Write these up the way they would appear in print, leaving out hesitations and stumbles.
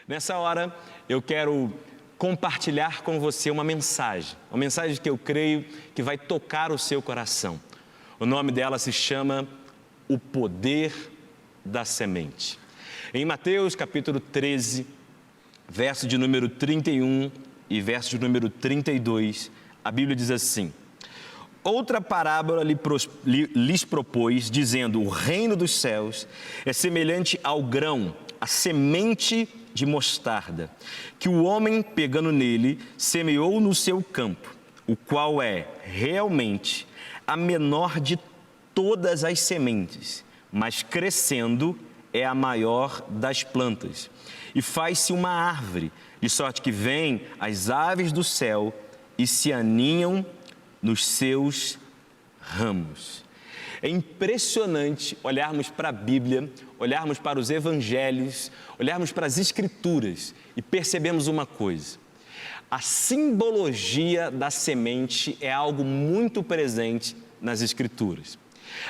Nessa hora, eu quero compartilhar com você uma mensagem que eu creio que vai tocar o seu coração. O nome dela se chama O Poder da Semente. Em Mateus capítulo 13, verso de número 31 e verso de número 32, a Bíblia diz assim: outra parábola lhes propôs, dizendo: o reino dos céus é semelhante ao grão, a semente de mostarda, que o homem, pegando nele, semeou no seu campo, o qual é realmente a menor de todas as sementes, mas crescendo é a maior das plantas, e faz-se uma árvore, de sorte que vêm as aves do céu e se aninham nos seus ramos. É impressionante olharmos para a Bíblia, olharmos para os evangelhos, olharmos para as escrituras e percebemos uma coisa: a simbologia da semente é algo muito presente nas escrituras.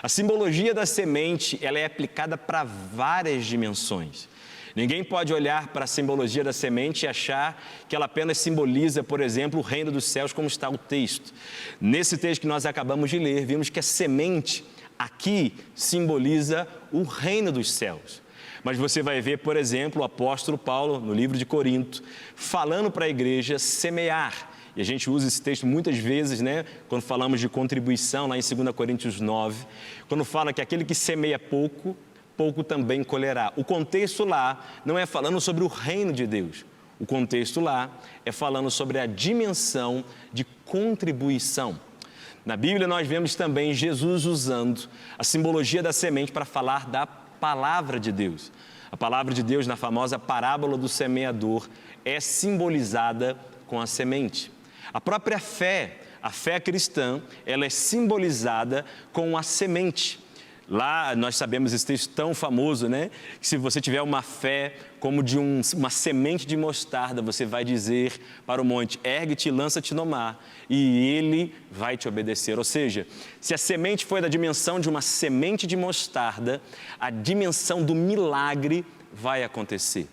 A simbologia da semente, ela é aplicada para várias dimensões. Ninguém pode olhar para a simbologia da semente e achar que ela apenas simboliza, por exemplo, o reino dos céus, como está o texto. Nesse texto que nós acabamos de ler, vimos que a semente aqui simboliza o reino dos céus. Mas você vai ver, por exemplo, o apóstolo Paulo, no livro de Corinto, falando para a igreja semear. E a gente usa esse texto muitas vezes, quando falamos de contribuição, lá em 2 Coríntios 9, quando fala que aquele que semeia pouco, pouco também colherá. O contexto lá não é falando sobre o reino de Deus. O contexto lá é falando sobre a dimensão de contribuição. Na Bíblia nós vemos também Jesus usando a simbologia da semente para falar da palavra de Deus. A palavra de Deus, na famosa parábola do semeador, é simbolizada com a semente. A própria fé, a fé cristã, ela é simbolizada com a semente. Lá nós sabemos esse texto tão famoso, que se você tiver uma fé como de uma semente de mostarda, você vai dizer para o monte: ergue-te e lança-te no mar, e ele vai te obedecer. Ou seja, se a semente foi da dimensão de uma semente de mostarda, a dimensão do milagre vai acontecer.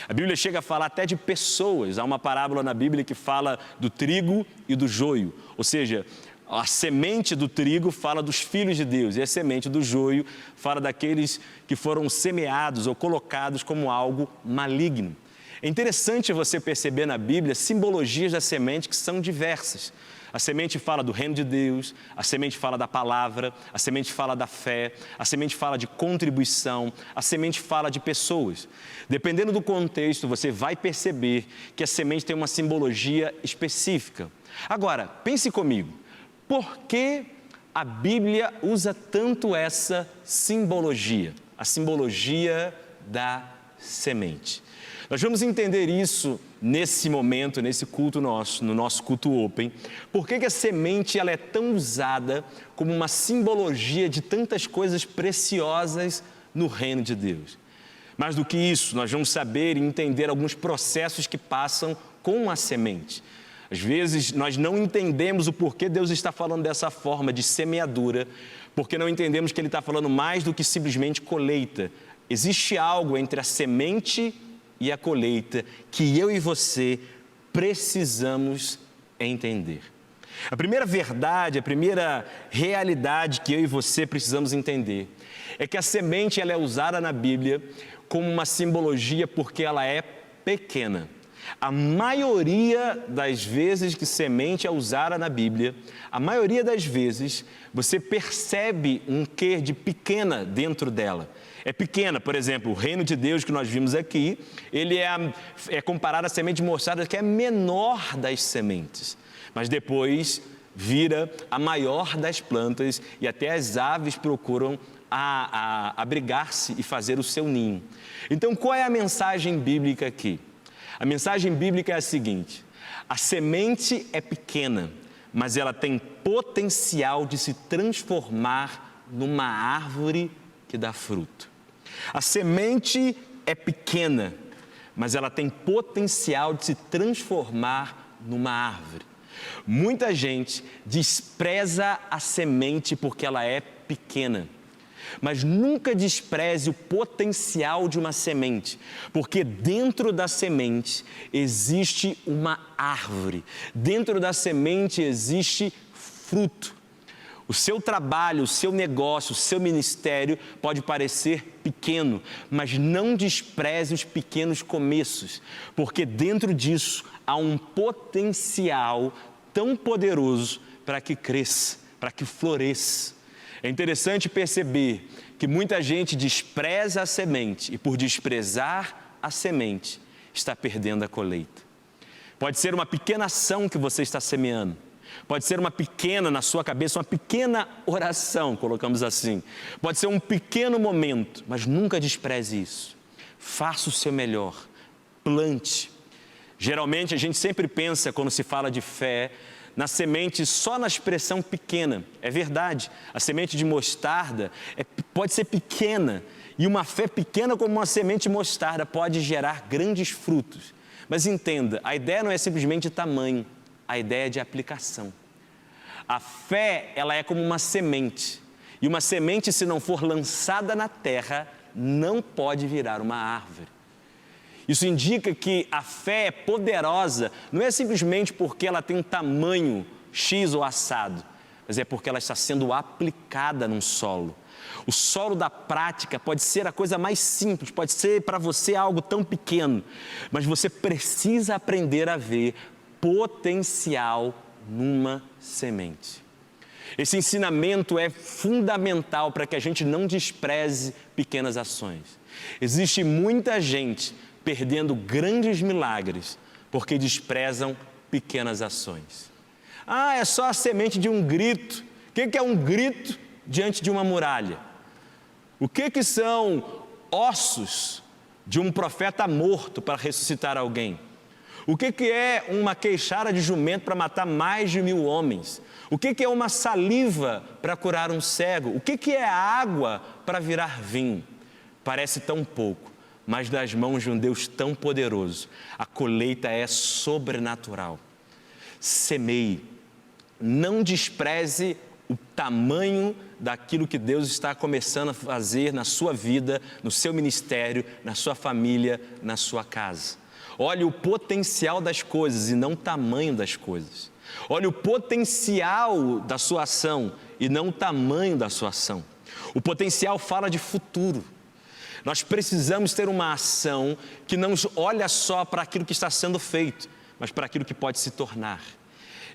A Bíblia chega a falar até de pessoas. Há uma parábola na Bíblia que fala do trigo e do joio, ou seja, a semente do trigo fala dos filhos de Deus e a semente do joio fala daqueles que foram semeados ou colocados como algo maligno. É interessante você perceber na Bíblia simbologias da semente que são diversas. A semente fala do reino de Deus, a semente fala da palavra, a semente fala da fé, a semente fala de contribuição, a semente fala de pessoas. Dependendo do contexto, você vai perceber que a semente tem uma simbologia específica. Agora, pense comigo. Por que a Bíblia usa tanto essa simbologia? A simbologia da semente. Nós vamos entender isso nesse momento, nesse culto nosso, no nosso culto open. Por que a semente ela é tão usada como uma simbologia de tantas coisas preciosas no reino de Deus? Mais do que isso, nós vamos saber e entender alguns processos que passam com a semente. Às vezes nós não entendemos o porquê Deus está falando dessa forma de semeadura, porque não entendemos que Ele está falando mais do que simplesmente colheita. Existe algo entre a semente e a colheita que eu e você precisamos entender. A primeira verdade, a primeira realidade que eu e você precisamos entender é que a semente ela é usada na Bíblia como uma simbologia porque ela é pequena. A maioria das vezes que semente é usada na Bíblia, a maioria das vezes você percebe um quê de pequena dentro dela. É pequena, por exemplo, o reino de Deus que nós vimos aqui, ele é comparado à semente de mostarda, que é a menor das sementes, mas depois vira a maior das plantas e até as aves procuram abrigar-se e fazer o seu ninho. Então, qual é a mensagem bíblica aqui? A mensagem bíblica é a seguinte: a semente é pequena, mas ela tem potencial de se transformar numa árvore que dá fruto. A semente é pequena, mas ela tem potencial de se transformar numa árvore. Muita gente despreza a semente porque ela é pequena. Mas nunca despreze o potencial de uma semente, porque dentro da semente existe uma árvore, dentro da semente existe fruto. O seu trabalho, o seu negócio, o seu ministério pode parecer pequeno, mas não despreze os pequenos começos, porque dentro disso há um potencial tão poderoso para que cresça, para que floresça. É interessante perceber que muita gente despreza a semente e por desprezar a semente está perdendo a colheita. Pode ser uma pequena ação que você está semeando. Pode ser uma pequena, na sua cabeça, uma pequena oração, colocamos assim. Pode ser um pequeno momento, mas nunca despreze isso. Faça o seu melhor, plante. Geralmente a gente sempre pensa, quando se fala de fé, na semente só na expressão pequena. É verdade, a semente de mostarda pode ser pequena, e uma fé pequena como uma semente de mostarda pode gerar grandes frutos. Mas entenda, a ideia não é simplesmente de tamanho, a ideia é de aplicação. A fé, ela é como uma semente, e uma semente, se não for lançada na terra, não pode virar uma árvore. Isso indica que a fé é poderosa, não é simplesmente porque ela tem um tamanho X ou assado, mas é porque ela está sendo aplicada num solo. O solo da prática pode ser a coisa mais simples, pode ser para você algo tão pequeno, mas você precisa aprender a ver potencial numa semente. Esse ensinamento é fundamental para que a gente não despreze pequenas ações. Existe muita gente perdendo grandes milagres porque desprezam pequenas ações. Ah, é só a semente de um grito. O que é um grito diante de uma muralha? O que são ossos de um profeta morto para ressuscitar alguém? O que é uma queixara de jumento para matar mais de 1000 homens? O que é uma saliva para curar um cego? O que é água para virar vinho? Parece tão pouco, mas das mãos de um Deus tão poderoso, a colheita é sobrenatural. Semeie, não despreze o tamanho daquilo que Deus está começando a fazer na sua vida, no seu ministério, na sua família, na sua casa. Olhe o potencial das coisas e não o tamanho das coisas. Olhe o potencial da sua ação e não o tamanho da sua ação. O potencial fala de futuro. Nós precisamos ter uma ação que não olha só para aquilo que está sendo feito, mas para aquilo que pode se tornar.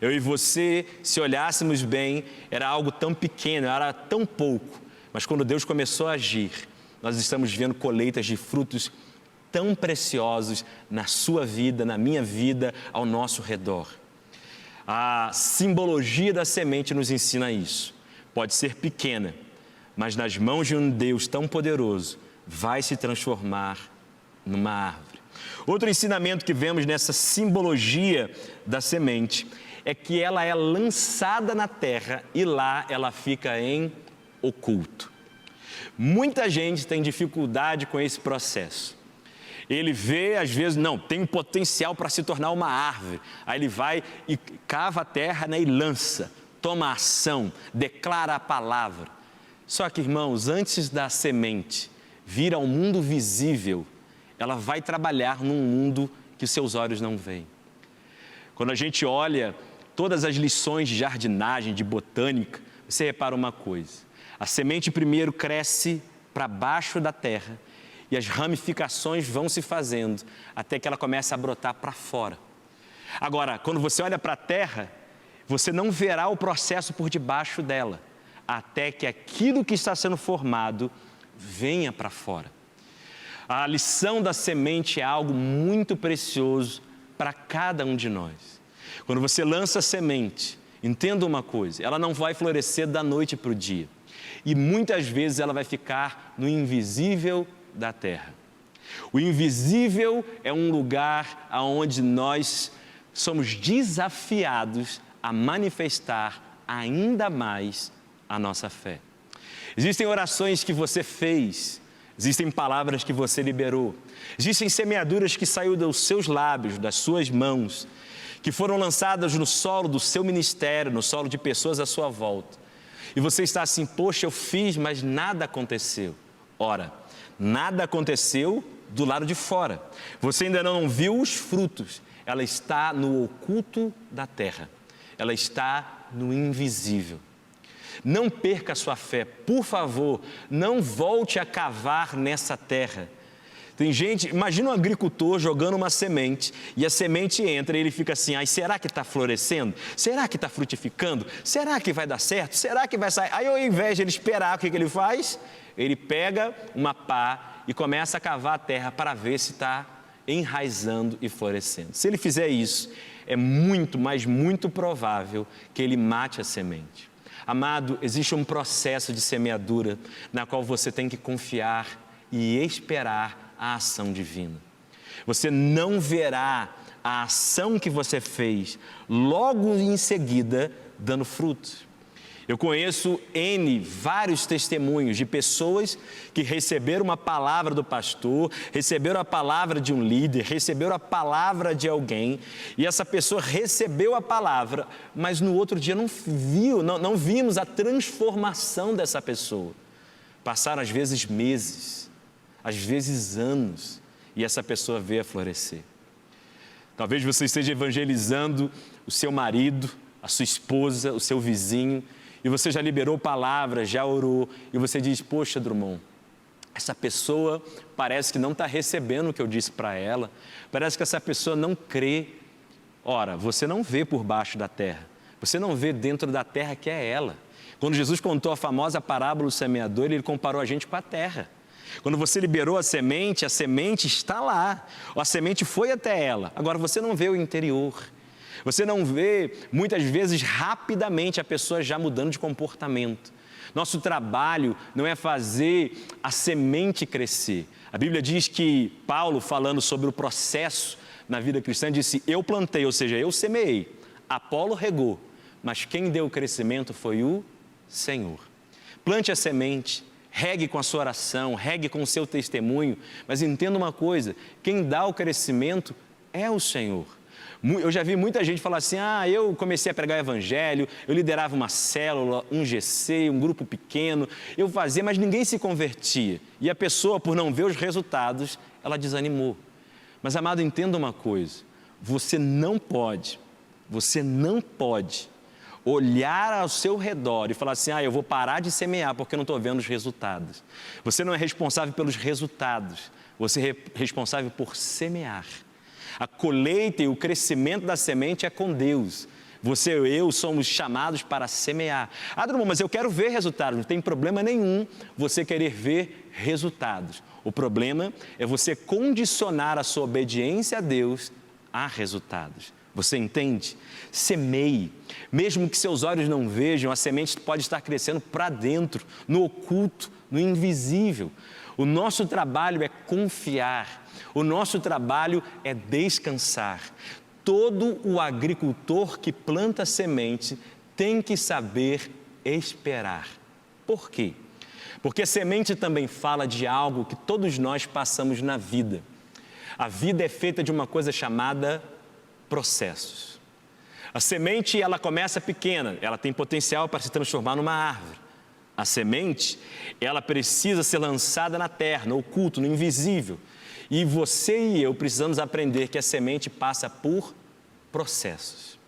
Eu e você, se olhássemos bem, era algo tão pequeno, era tão pouco, mas quando Deus começou a agir, nós estamos vendo colheitas de frutos tão preciosos na sua vida, na minha vida, ao nosso redor. A simbologia da semente nos ensina isso. Pode ser pequena, mas nas mãos de um Deus tão poderoso, vai se transformar numa árvore. Outro ensinamento que vemos nessa simbologia da semente é que ela é lançada na terra e lá ela fica em oculto. Muita gente tem dificuldade com esse processo. Ele vê, às vezes, não, tem um potencial para se tornar uma árvore. Aí ele vai e cava a terra, né, e lança, toma ação, declara a palavra. Só que, irmãos, antes da semente vir ao mundo visível, ela vai trabalhar num mundo que os seus olhos não veem. Quando a gente olha todas as lições de jardinagem, de botânica, você repara uma coisa. A semente primeiro cresce para baixo da terra e as ramificações vão se fazendo até que ela começa a brotar para fora. Agora, quando você olha para a terra, você não verá o processo por debaixo dela, até que aquilo que está sendo formado venha para fora. A lição da semente é algo muito precioso para cada um de nós. Quando você lança a semente, entenda uma coisa, ela não vai florescer da noite para o dia. E muitas vezes ela vai ficar no invisível da terra. O invisível é um lugar onde nós somos desafiados a manifestar ainda mais a nossa fé. Existem orações que você fez, existem palavras que você liberou, existem semeaduras que saíram dos seus lábios, das suas mãos, que foram lançadas no solo do seu ministério, no solo de pessoas à sua volta. E você está assim, poxa, eu fiz, mas nada aconteceu. Ora, nada aconteceu do lado de fora. Você ainda não viu os frutos. Ela está no oculto da terra. Ela está no invisível. Não perca a sua fé, por favor, não volte a cavar nessa terra. Tem gente, imagina um agricultor jogando uma semente e a semente entra e ele fica assim, ai, será que está florescendo? Será que está frutificando? Será que vai dar certo? Será que vai sair? Aí ao invés de ele esperar, o que ele faz? Ele pega uma pá e começa a cavar a terra para ver se está enraizando e florescendo. Se ele fizer isso, é muito, mas muito provável que ele mate a semente. Amado, existe um processo de semeadura na qual você tem que confiar e esperar a ação divina. Você não verá a ação que você fez logo em seguida dando frutos. Eu conheço vários testemunhos de pessoas que receberam uma palavra do pastor, receberam a palavra de um líder, receberam a palavra de alguém, e essa pessoa recebeu a palavra, mas no outro dia não vimos a transformação dessa pessoa. Passaram às vezes meses, às vezes anos, e essa pessoa veio a florescer. Talvez você esteja evangelizando o seu marido, a sua esposa, o seu vizinho, e você já liberou palavras, já orou, e você diz, poxa, Drummond, essa pessoa parece que não está recebendo o que eu disse para ela, parece que essa pessoa não crê. Ora, você não vê por baixo da terra, você não vê dentro da terra que é ela. Quando Jesus contou a famosa parábola do semeador, ele comparou a gente com a terra. Quando você liberou a semente está lá, a semente foi até ela, agora você não vê o interior. Você não vê, muitas vezes, rapidamente a pessoa já mudando de comportamento. Nosso trabalho não é fazer a semente crescer. A Bíblia diz que Paulo, falando sobre o processo na vida cristã, disse, eu plantei, ou seja, eu semeei, Apolo regou, mas quem deu o crescimento foi o Senhor. Plante a semente, regue com a sua oração, regue com o seu testemunho, mas entenda uma coisa, quem dá o crescimento é o Senhor. Eu já vi muita gente falar assim, eu comecei a pregar o evangelho, eu liderava uma célula, um GC, um grupo pequeno, eu fazia, mas ninguém se convertia. E a pessoa, por não ver os resultados, ela desanimou. Mas, amado, entenda uma coisa, você não pode olhar ao seu redor e falar assim, eu vou parar de semear porque eu não estou vendo os resultados. Você não é responsável pelos resultados, você é responsável por semear. A colheita e o crescimento da semente é com Deus. Você e eu somos chamados para semear. Drummond, mas eu quero ver resultados. Não tem problema nenhum você querer ver resultados. O problema é você condicionar a sua obediência a Deus a resultados. Você entende? Semeie. Mesmo que seus olhos não vejam, a semente pode estar crescendo para dentro, no oculto, no invisível. O nosso trabalho é confiar. O nosso trabalho é descansar. Todo o agricultor que planta semente tem que saber esperar. Por quê? Porque a semente também fala de algo que todos nós passamos na vida. A vida é feita de uma coisa chamada processos. A semente, ela começa pequena, ela tem potencial para se transformar numa árvore. A semente, ela precisa ser lançada na terra, no oculto, no invisível. E você e eu precisamos aprender que a semente passa por processos.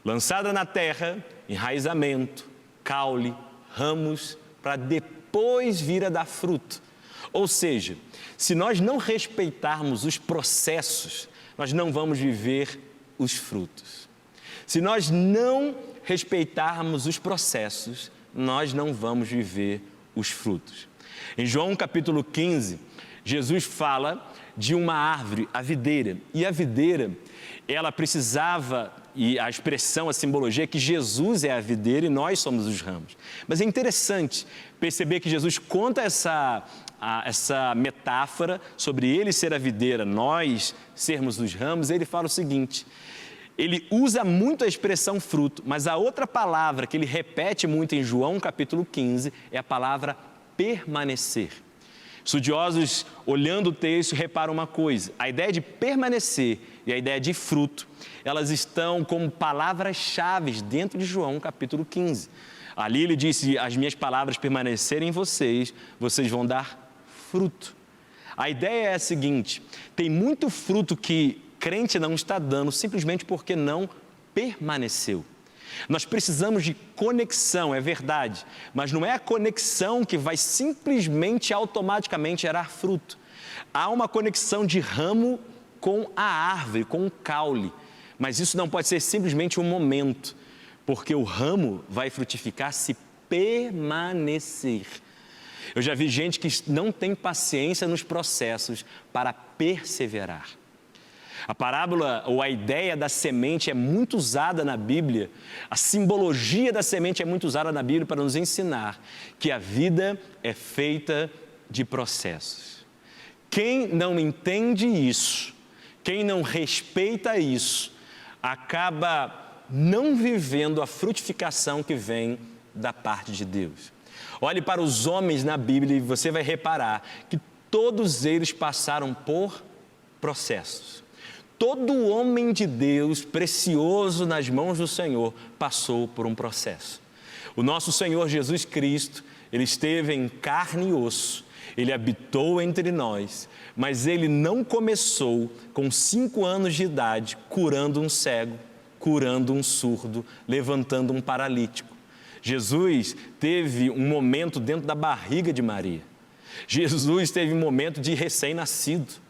Lançada na terra, enraizamento, caule, ramos, para depois vir a dar fruto. Ou seja, se nós não respeitarmos os processos, nós não vamos viver os frutos. Se nós não respeitarmos os processos, nós não vamos viver os frutos. Em João capítulo 15, Jesus fala de uma árvore, a videira. E a videira, ela precisava, e a expressão, a simbologia é que Jesus é a videira e nós somos os ramos. Mas é interessante perceber que Jesus conta essa metáfora sobre ele ser a videira, nós sermos os ramos. Ele fala o seguinte, ele usa muito a expressão fruto, mas a outra palavra que ele repete muito em João capítulo 15 é a palavra permanecer. Estudiosos, olhando o texto, reparam uma coisa, a ideia de permanecer e a ideia de fruto, elas estão como palavras-chave dentro de João capítulo 15. Ali ele disse, as minhas palavras permanecerem em vocês, vocês vão dar fruto. A ideia é a seguinte, tem muito fruto que crente não está dando simplesmente porque não permaneceu. Nós precisamos de conexão, é verdade, mas não é a conexão que vai simplesmente, automaticamente gerar fruto. Há uma conexão de ramo com a árvore, com o caule, mas isso não pode ser simplesmente um momento, porque o ramo vai frutificar se permanecer. Eu já vi gente que não tem paciência nos processos para perseverar. A parábola ou a ideia da semente é muito usada na Bíblia, a simbologia da semente é muito usada na Bíblia para nos ensinar que a vida é feita de processos. Quem não entende isso, quem não respeita isso, acaba não vivendo a frutificação que vem da parte de Deus. Olhe para os homens na Bíblia e você vai reparar que todos eles passaram por processos. Todo homem de Deus, precioso nas mãos do Senhor, passou por um processo. O nosso Senhor Jesus Cristo, Ele esteve em carne e osso, Ele habitou entre nós, mas Ele não começou com 5 anos de idade curando um cego, curando um surdo, levantando um paralítico. Jesus teve um momento dentro da barriga de Maria. Jesus teve um momento de recém-nascido.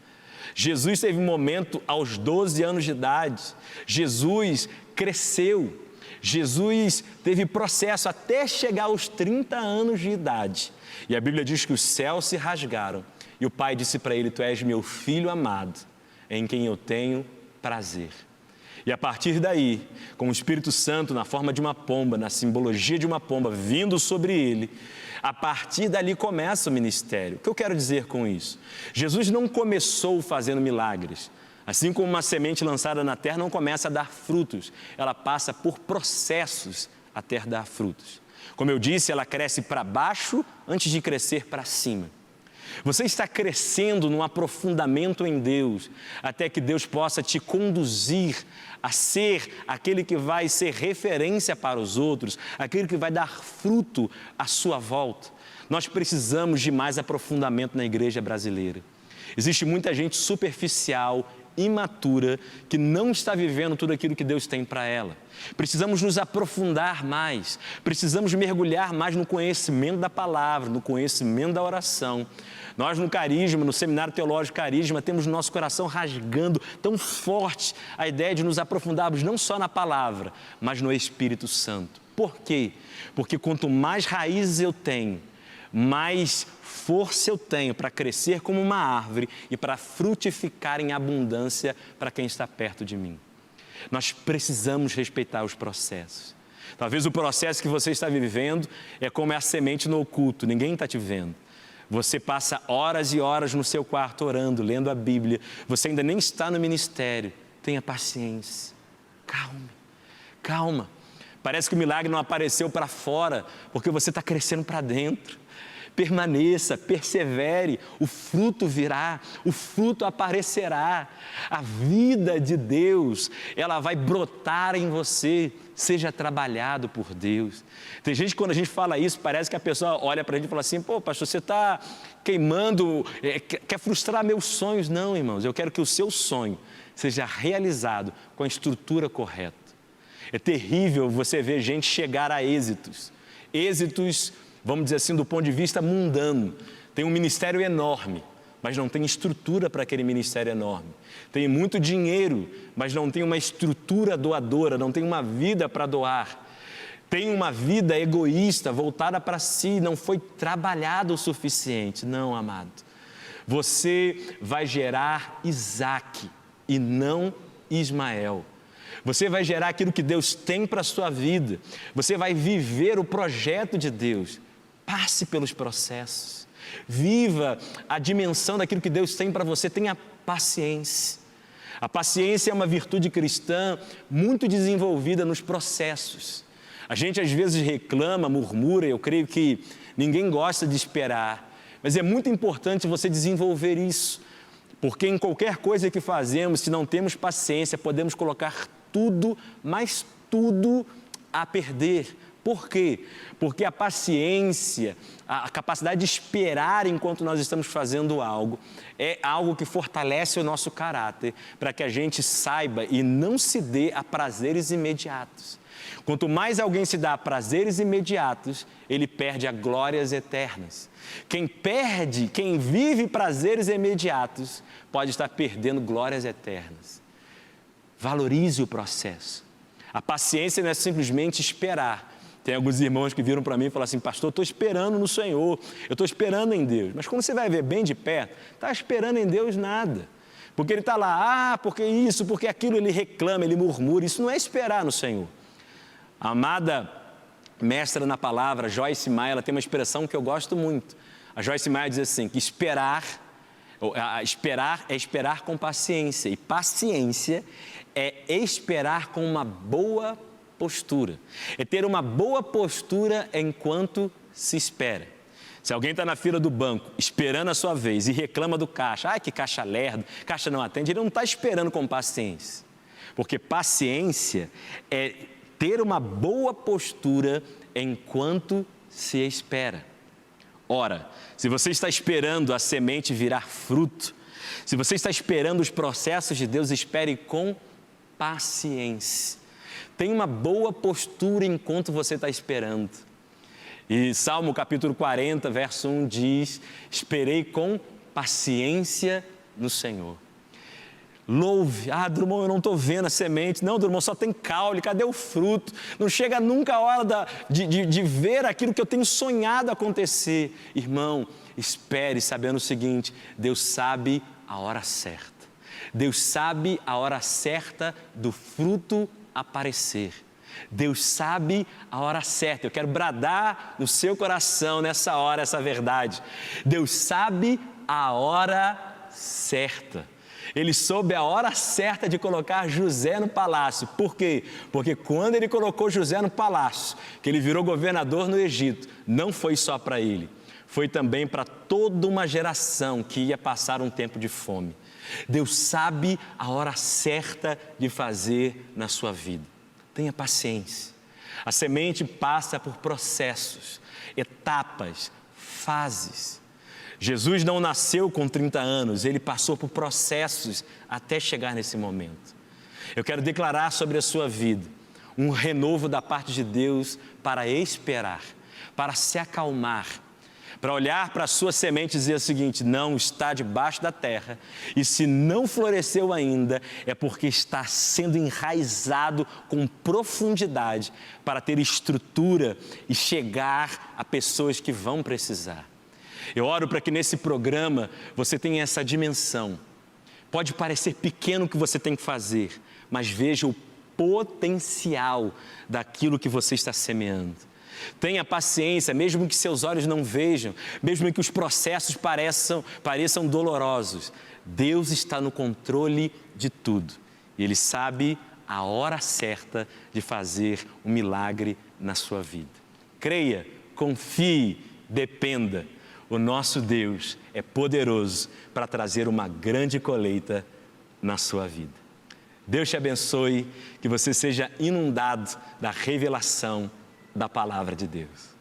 Jesus teve um momento aos 12 anos de idade. Jesus cresceu. Jesus teve processo até chegar aos 30 anos de idade. E a Bíblia diz que os céus se rasgaram. E o Pai disse para ele, tu és meu filho amado, em quem eu tenho prazer. E a partir daí, com o Espírito Santo na forma de uma pomba, na simbologia de uma pomba vindo sobre ele, a partir dali começa o ministério. O que eu quero dizer com isso? Jesus não começou fazendo milagres. Assim como uma semente lançada na terra não começa a dar frutos, ela passa por processos até dar frutos. Como eu disse, ela cresce para baixo antes de crescer para cima. Você está crescendo num aprofundamento em Deus, até que Deus possa te conduzir a ser aquele que vai ser referência para os outros, aquele que vai dar fruto à sua volta. Nós precisamos de mais aprofundamento na igreja brasileira. Existe muita gente superficial, imatura, que não está vivendo tudo aquilo que Deus tem para ela. Precisamos nos aprofundar mais, precisamos mergulhar mais no conhecimento da palavra, no conhecimento da oração. Nós no Carisma, no Seminário Teológico Carisma, temos no nosso coração rasgando tão forte a ideia de nos aprofundarmos não só na palavra, mas no Espírito Santo. Por quê? Porque quanto mais raízes eu tenho, mais força eu tenho para crescer como uma árvore e para frutificar em abundância para quem está perto de mim. Nós precisamos respeitar os processos. Talvez o processo que você está vivendo é como é a semente no oculto, ninguém está te vendo. Você passa horas e horas no seu quarto orando, lendo a Bíblia, você ainda nem está no ministério. Tenha paciência, calma. Parece que o milagre não apareceu para fora, porque você está crescendo para dentro. Permaneça, persevere, o fruto virá, o fruto aparecerá. A vida de Deus, ela vai brotar em você, seja trabalhado por Deus. Tem gente, quando a gente fala isso, parece que a pessoa olha para a gente e fala assim, pô, pastor, você está queimando, quer frustrar meus sonhos. Não, irmãos, eu quero que o seu sonho seja realizado com a estrutura correta. É terrível você ver gente chegar a êxitos, vamos dizer assim, do ponto de vista mundano. Tem um ministério enorme, mas não tem estrutura para aquele ministério enorme. Tem muito dinheiro, mas não tem uma estrutura doadora, não tem uma vida para doar. Tem uma vida egoísta, voltada para si, não foi trabalhado o suficiente. Não, amado. Você vai gerar Isaque e não Ismael. Você vai gerar aquilo que Deus tem para a sua vida. Você vai viver o projeto de Deus. Passe pelos processos. Viva a dimensão daquilo que Deus tem para você. Tenha paciência. A paciência é uma virtude cristã muito desenvolvida nos processos. A gente às vezes reclama, murmura, eu creio que ninguém gosta de esperar. Mas é muito importante você desenvolver isso. Porque em qualquer coisa que fazemos, se não temos paciência, podemos colocar tudo, mas tudo a perder. Por quê? Porque a paciência, a capacidade de esperar enquanto nós estamos fazendo algo, é algo que fortalece o nosso caráter, para que a gente saiba e não se dê a prazeres imediatos. Quanto mais alguém se dá a prazeres imediatos, ele perde a glórias eternas. Quem vive prazeres imediatos, pode estar perdendo glórias eternas. Valorize o processo. A paciência não é simplesmente esperar. Tem alguns irmãos que viram para mim e falaram assim: pastor, eu estou esperando no Senhor, eu estou esperando em Deus. Mas quando você vai ver bem de perto, está esperando em Deus nada. Porque ele está lá, porque isso, porque aquilo, ele reclama, ele murmura. Isso não é esperar no Senhor. A amada mestra na palavra, Joyce Meyer, ela tem uma expressão que eu gosto muito. A Joyce Meyer diz assim, que esperar é esperar com paciência, e paciência é esperar com uma boa postura. É ter uma boa postura enquanto se espera. Se alguém está na fila do banco, esperando a sua vez, e reclama do caixa, que caixa lerdo, caixa não atende, ele não está esperando com paciência. Porque paciência é ter uma boa postura enquanto se espera. Ora, se você está esperando a semente virar fruto, se você está esperando os processos de Deus, espere com paciência. Tenha uma boa postura enquanto você está esperando. E Salmo capítulo 40, verso 1 diz: esperei com paciência no Senhor. Louve. Drummond, eu não estou vendo a semente. Não, Drummond, só tem caule, cadê o fruto? Não chega nunca a hora de ver aquilo que eu tenho sonhado acontecer. Irmão, espere sabendo o seguinte: Deus sabe a hora certa. Deus sabe a hora certa do fruto aparecer. Deus sabe a hora certa. Eu quero bradar no seu coração nessa hora essa verdade. Deus sabe a hora certa. Ele soube a hora certa de colocar José no palácio. Por quê? Porque quando ele colocou José no palácio, que ele virou governador no Egito, não foi só para ele, foi também para toda uma geração que ia passar um tempo de fome. Deus sabe a hora certa de fazer na sua vida. Tenha paciência. A semente passa por processos, etapas, fases. Jesus não nasceu com 30 anos, ele passou por processos até chegar nesse momento. Eu quero declarar sobre a sua vida um renovo da parte de Deus para esperar, para se acalmar, para olhar para a sua semente e dizer o seguinte: não está debaixo da terra, e se não floresceu ainda, é porque está sendo enraizado com profundidade para ter estrutura e chegar a pessoas que vão precisar. Eu oro para que nesse programa você tenha essa dimensão. Pode parecer pequeno o que você tem que fazer, mas veja o potencial daquilo que você está semeando. Tenha paciência, mesmo que seus olhos não vejam, mesmo que os processos pareçam dolorosos. Deus está no controle de tudo. E Ele sabe a hora certa de fazer um milagre na sua vida. Creia, confie, dependa. O nosso Deus é poderoso para trazer uma grande colheita na sua vida. Deus te abençoe, que você seja inundado da revelação da palavra de Deus.